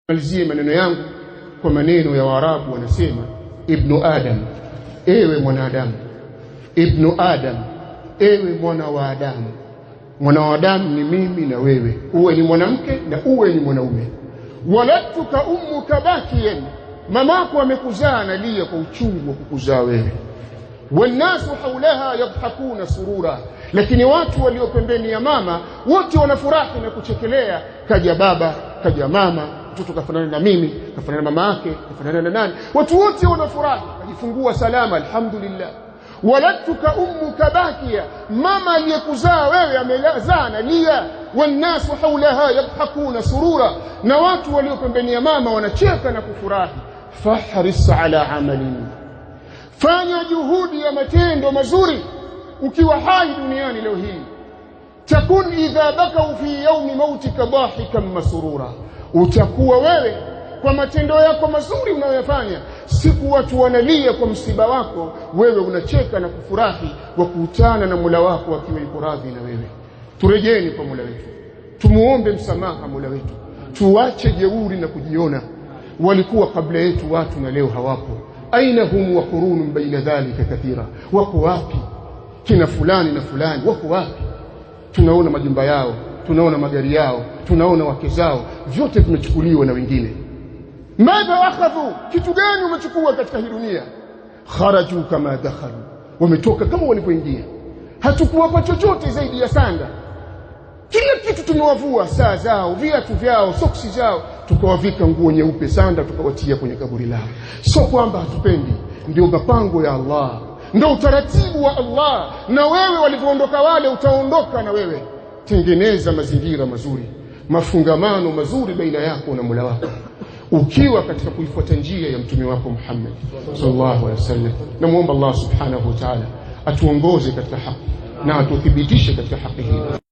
Malizie maneno yangu kwa maneno ya Waarabu, wanasema ibnu Adam, ewe mwanadamu. Ibnu Adam, ewe mwana wa Adamu. Mwana wa Adamu ni mimi na wewe, uwe ni mwanamke na uwe ni mwanaume. Waladtuka ummuka bakiyan, mamako amekuzaa analia kwa uchungu wa kukuzaa wewe. Wannasu haulaha yadhakuna surura, lakini watu walio pembeni ya mama wote wanafurahi na kuchekelea. Kaja baba, kaja mama, mtoto kafanana na mimi, kafanana na mama yake, kafanana na nani, watu wote wanafurahi, kujifungua salama, alhamdulillah. Waladtuka ummuka bakiya, mama aliyekuzaa wewe amezaa analia. Wannasu haulaha yadhakuna surura, na watu walio pembeni ya mama wanacheka na kufurahi. Fahris ala amalin, fanya juhudi ya matendo mazuri ukiwa hai duniani leo hii. Takun idha bakau fi yawmi mautika dahikan masrura, utakuwa wewe kwa matendo yako mazuri unayofanya, siku watu wanalia kwa msiba wako, wewe unacheka na kufurahi kwa kukutana na Mola wako akiwa yuko radhi na wewe. Turejeni kwa Mola wetu, tumuombe msamaha Mola wetu, tuache jeuri na kujiona. Walikuwa kabla yetu watu na leo hawapo. Aina hum wa qurunun baina dhalika kathira, wako wapi kina fulani na fulani, wako wapi? Tunaona majumba yao, tunaona magari yao, tunaona wake zao, vyote vimechukuliwa na wengine. Madha akhadhu, kitu gani umechukua katika hii dunia? Kharaju kama dakhalu, wametoka kama walipoingia. Hatukuwapa chochote zaidi ya sanda. Kila kitu tumewavua, saa zao, viatu vyao, soksi zao, tukawavika nguo nyeupe sanda, tukawatia kwenye kaburi lao. Sio kwamba hatupendi, ndio mapango ya Allah, ndio utaratibu wa Allah. Na wewe walivyoondoka wale, utaondoka na wewe. Tengeneza mazingira mazuri, mafungamano mazuri baina yako na Mola wako, ukiwa katika kuifuata njia ya mtume wako Muhammad sallallahu alaihi wasallam. Namuomba Allah subhanahu wa ta'ala atuongoze katika haki na atuthibitishe katika haki hii.